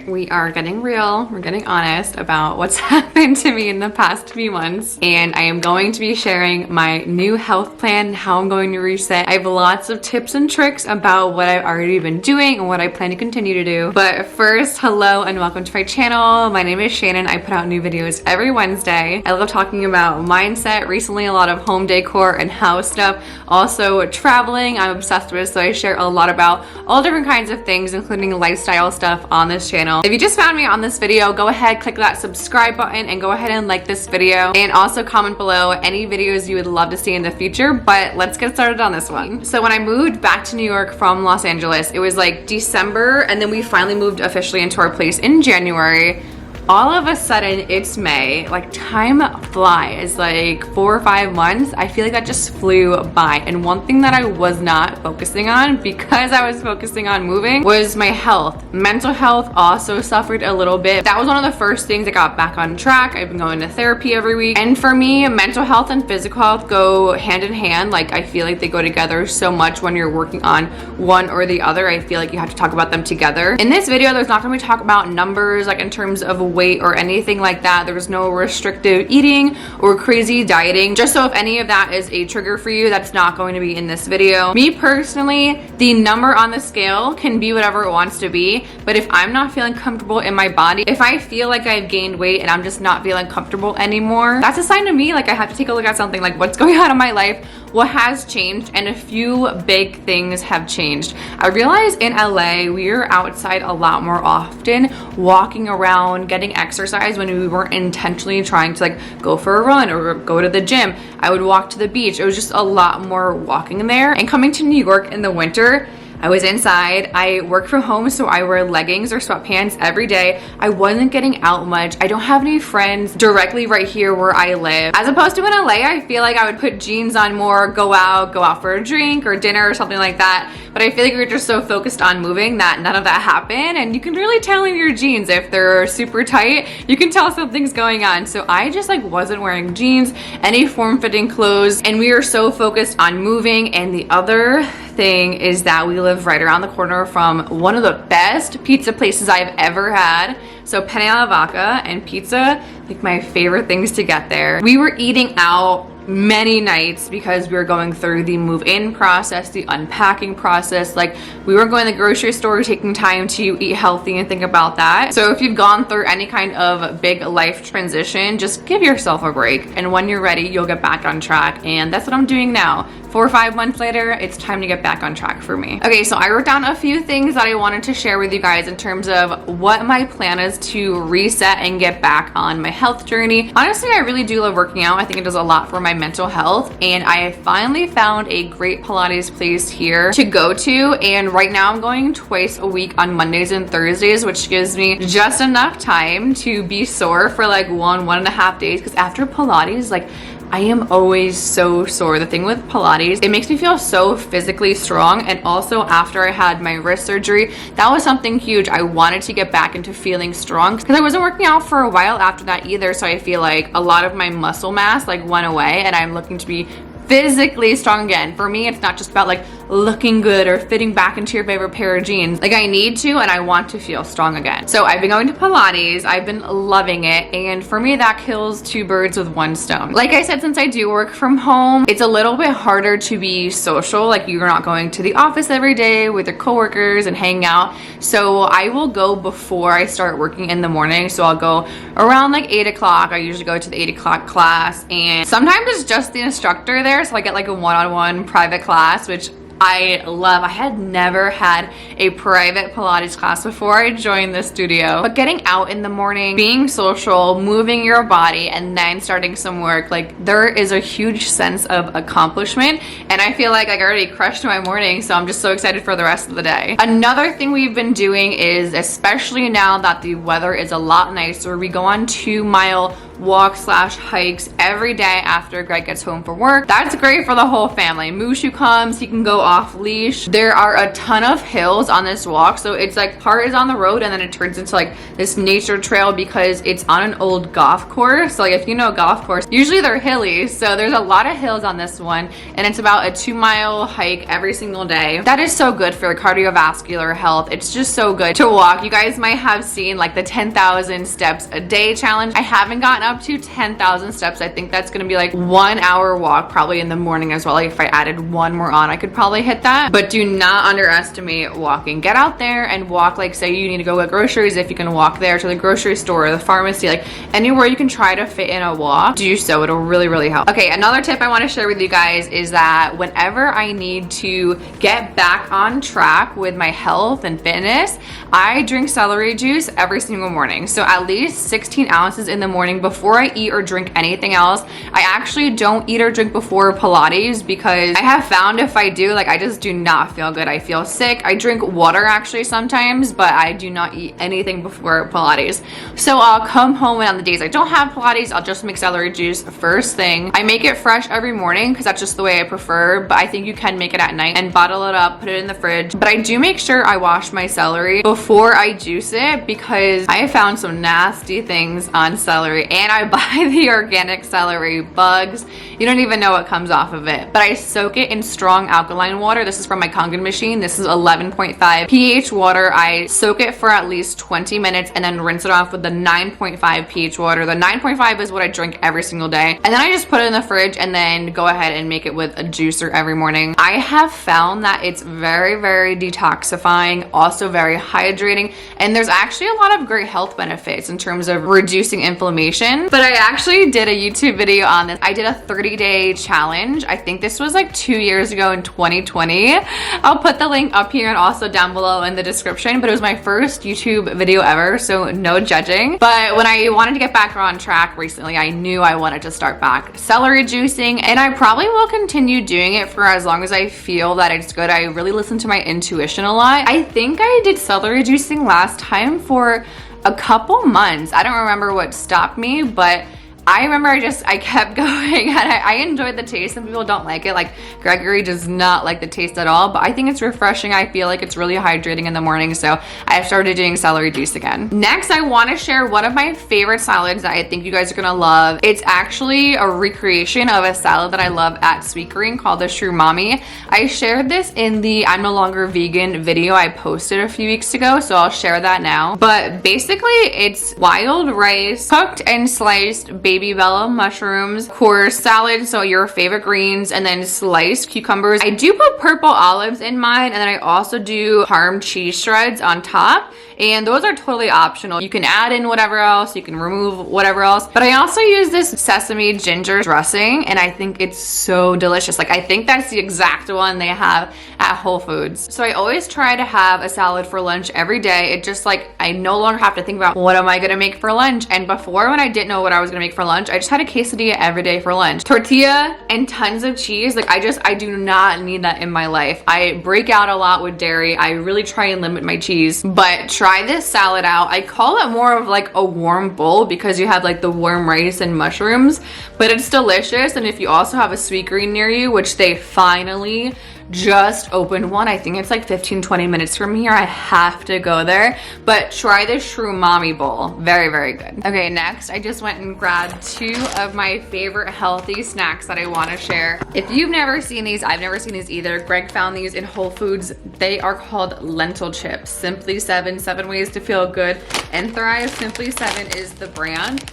We are getting real, we're getting honest about what's happened to me in the past few months, and I am going to be sharing my new health plan, how I'm going to reset. I have lots of tips and tricks about what I've already been doing and what I plan to continue to do. But first, hello and welcome to my channel. My name is Shannon. I put out new videos every Wednesday. I love talking about mindset, recently a lot of home decor and house stuff, also traveling I'm obsessed with, so I share a lot about all different kinds of things, including lifestyle stuff on this channel. If you just found me on this video, go ahead, click that subscribe button and go ahead and like this video, and also comment below any videos you would love to see in the future. But let's get started on this one. So when I moved back to New York from Los Angeles, it was like December, and then we finally moved officially into our place in January. All of a sudden it's May. Like, time flies. Like 4 or 5 months, I feel like that just flew by. And one thing that I was not focusing on, because I was focusing on moving, was my health. Mental health also suffered a little bit. That was one of the first things that got back on track. I've been going to therapy every week, and for me, mental health and physical health go hand in hand. Like, I feel like they go together so much when you're working on one or the other. I feel like you have to talk about them together. In this video, there's not going to be talk about numbers, like in terms of weight or anything like that. There was no restrictive eating or crazy dieting. Just so if any of that is a trigger for you, that's not going to be in this video. Me personally, the number on the scale can be whatever it wants to be, but if I'm not feeling comfortable in my body, if I feel like I've gained weight and I'm just not feeling comfortable anymore, that's a sign to me like I have to take a look at something, like what's going on in my life, what has changed. And a few big things have changed. I realized in LA we are outside a lot more often, walking around, getting exercise when we weren't intentionally trying to like go for a run or go to the gym. I would walk to the beach. It was just a lot more walking there. And coming to New York in the winter, I was inside. I work from home, so I wear leggings or sweatpants every day. I wasn't getting out much. I don't have any friends directly right here where I live. As opposed to in LA, I feel like I would put jeans on more, go out for a drink or dinner or something like that. But I feel like we were just so focused on moving that none of that happened. And you can really tell in your jeans if they're super tight. You can tell something's going on. So I just like wasn't wearing jeans, any form-fitting clothes, and we were so focused on moving. And the other thing is that we live right around the corner from one of the best pizza places I've ever had. So penne alla vodka and pizza, like my favorite things to get there. We were eating out many nights because we were going through the move-in process, the unpacking process. Like, we were going to the grocery store, taking time to eat healthy and think about that. So if you've gone through any kind of big life transition, just give yourself a break, and when you're ready, you'll get back on track. And that's what I'm doing now. 4 or 5 months later, it's time to get back on track for me. Okay, so I wrote down a few things that I wanted to share with you guys in terms of what my plan is to reset and get back on my health journey. Honestly, I really do love working out. I think it does a lot for my mental health, and I finally found a great Pilates place here to go to. And right now I'm going twice a week on Mondays and Thursdays, which gives me just enough time to be sore for like 1.5 days, because after Pilates, like, I am always so sore. The thing with Pilates, it makes me feel so physically strong. And also after I had my wrist surgery, that was something huge. I wanted to get back into feeling strong because I wasn't working out for a while after that either. So I feel like a lot of my muscle mass like went away, and I'm looking to be physically strong again. For me, it's not just about like looking good or fitting back into your favorite pair of jeans. Like, I need to, and I want to feel strong again. So I've been going to Pilates. I've been loving it. And for me, that kills 2 birds with 1 stone. Like I said, since I do work from home, it's a little bit harder to be social. Like, you're not going to the office every day with your coworkers and hanging out. So I will go before I start working in the morning. So I'll go around like 8 o'clock. I usually go to the 8 o'clock class, and sometimes it's just the instructor there. So I get like a one-on-one private class, which I love. I had never had a private Pilates class before I joined the studio. But getting out in the morning, being social, moving your body, and then starting some work, like, there is a huge sense of accomplishment. And I feel like I already crushed my morning, so I'm just so excited for the rest of the day. Another thing we've been doing is, especially now that the weather is a lot nicer, we go on 2-mile walk/hikes every day after Greg gets home from work. That's great for the whole family. Mushu comes, he can go off leash. There are a ton of hills on this walk, so it's like part is on the road and then it turns into like this nature trail because it's on an old golf course. So like if you know a golf course, usually they're hilly, so there's a lot of hills on this one, and it's about a 2-mile hike every single day. That is so good for cardiovascular health. It's just so good to walk. You guys might have seen like the 10,000 steps a day challenge. I haven't gotten up to 10,000 steps. I think that's gonna be like 1 hour walk probably in the morning as well. Like if I added one more on, I could probably hit that. But do not underestimate walking. Get out there and walk. Like say you need to go get groceries, if you can walk there to the grocery store or the pharmacy, like anywhere you can try to fit in a walk, do so. It'll really help. Okay, another tip I want to share with you guys is that whenever I need to get back on track with my health and fitness, I drink celery juice every single morning. So at least 16 ounces in the morning before I eat or drink anything else. I actually don't eat or drink before Pilates because I have found if I do, like I just do not feel good. I feel sick. I drink water actually sometimes, but I do not eat anything before Pilates. So I'll come home and on the days I don't have Pilates, I'll just make celery juice first thing. I make it fresh every morning because that's just the way I prefer, but I think you can make it at night and bottle it up, put it in the fridge. But I do make sure I wash my celery before I juice it because I found some nasty things on celery, and I buy the organic celery bugs. You don't even know what comes off of it. But I soak it in strong alkaline water. This is from my Kangen machine. This is 11.5 pH water. I soak it for at least 20 minutes and then rinse it off with the 9.5 pH water. The 9.5 is what I drink every single day. And then I just put it in the fridge and then go ahead and make it with a juicer every morning. I have found that it's very detoxifying, also very hydrating, and there's actually a lot of great health benefits in terms of reducing inflammation. But I actually did a YouTube video on this. I did a 30-day challenge. I think this was like 2 years ago in 2020. I'll put the link up here and also down below in the description, but it was my first YouTube video ever, so no judging. But when I wanted to get back on track recently, I knew I wanted to start back celery juicing, and I probably will continue doing it for as long as I feel that it's good. I really listen to my intuition a lot. I think I did celery juicing last time for a couple months. I don't remember what stopped me, but I remember I kept going, and I enjoyed the taste. Some people don't like it. Like Gregory does not like the taste at all, but I think it's refreshing. I feel like it's really hydrating in the morning, so I've started doing celery juice again. Next, I want to share one of my favorite salads that I think you guys are gonna love. It's actually a recreation of a salad that I love at Sweet Green called the Shroomami. I shared this in the I'm No Longer Vegan video I posted a few weeks ago, so I'll share that now. But basically, it's wild rice, cooked and sliced baby bella mushrooms, of course, salad, so your favorite greens, and then sliced cucumbers. I do put purple olives in mine, and then I also do Parm cheese shreds on top, and those are totally optional. You can add in whatever else, you can remove whatever else, but I also use this sesame ginger dressing, and I think it's so delicious. Like I think that's the exact one they have at Whole Foods. So I always try to have a salad for lunch every day. It just like, I no longer have to think about what am I gonna make for lunch. And before, when I didn't know what I was gonna make for lunch, I just had a quesadilla every day for lunch. Tortilla and tons of cheese. Like I do not need that in my life. I break out a lot with dairy. I really try and limit my cheese, but try this salad out. I call it more of like a warm bowl because you have like the warm rice and mushrooms, but it's delicious. And if you also have a Sweet Green near you, which they finally just opened one, I think it's like 15-20 minutes from here, I have to go there, but try this Shroomami bowl. Very good. Okay, next I just went and grabbed 2 of my favorite healthy snacks that I want to share. If you've never seen these, I've never seen these either. Greg found these in Whole Foods. They are called lentil chips. Simply 7 ways to feel good and thrive. Simply 7 is the brand,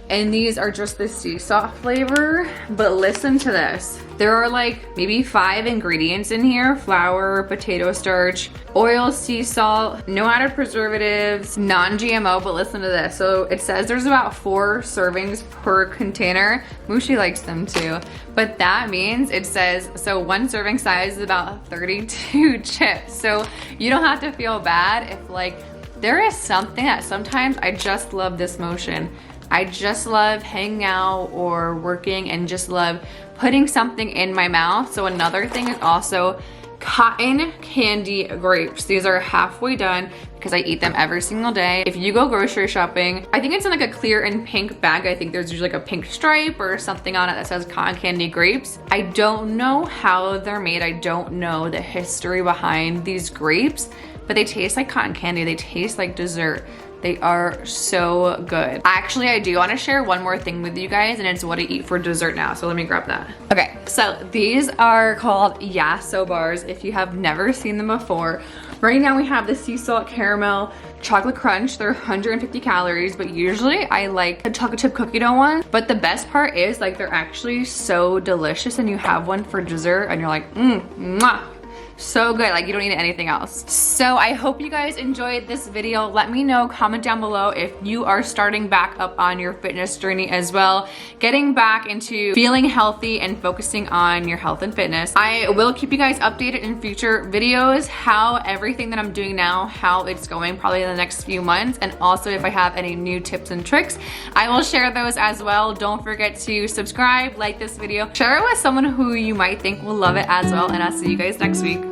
and these are just the sea salt flavor. But listen to this. There are like maybe 5 ingredients in here: flour, potato starch, oil, sea salt, no added preservatives, non-GMO. But listen to this. So it says there's about 4 servings per container. Mushi likes them too. But that means it says, so 1 serving size is about 32 chips. So you don't have to feel bad if like, there is something that sometimes I just love this motion. I just love hanging out or working and just love putting something in my mouth. So another thing is also cotton candy grapes. These are halfway done because I eat them every single day. If you go grocery shopping, I think it's in like a clear and pink bag. I think there's usually like a pink stripe or something on it that says cotton candy grapes. I don't know how they're made. I don't know the history behind these grapes, but they taste like cotton candy. They taste like dessert. They are so good. Actually, I do want to share one more thing with you guys, and it's what I eat for dessert now. So let me grab that. Okay, so these are called Yasso bars if you have never seen them before. Right now we have the sea salt caramel chocolate crunch. They're 150 calories, but usually I like the chocolate chip cookie dough one. But the best part is like they're actually so delicious, and you have one for dessert and you're like, mwah. So good, like you don't need anything else. So I hope you guys enjoyed this video. Let me know, comment down below if you are starting back up on your fitness journey as well, getting back into feeling healthy and focusing on your health and fitness. I will keep you guys updated in future videos, how everything that I'm doing now, how it's going probably in the next few months, and also if I have any new tips and tricks, I will share those as well. Don't forget to subscribe, like this video, share it with someone who you might think will love it as well, and I'll see you guys next week.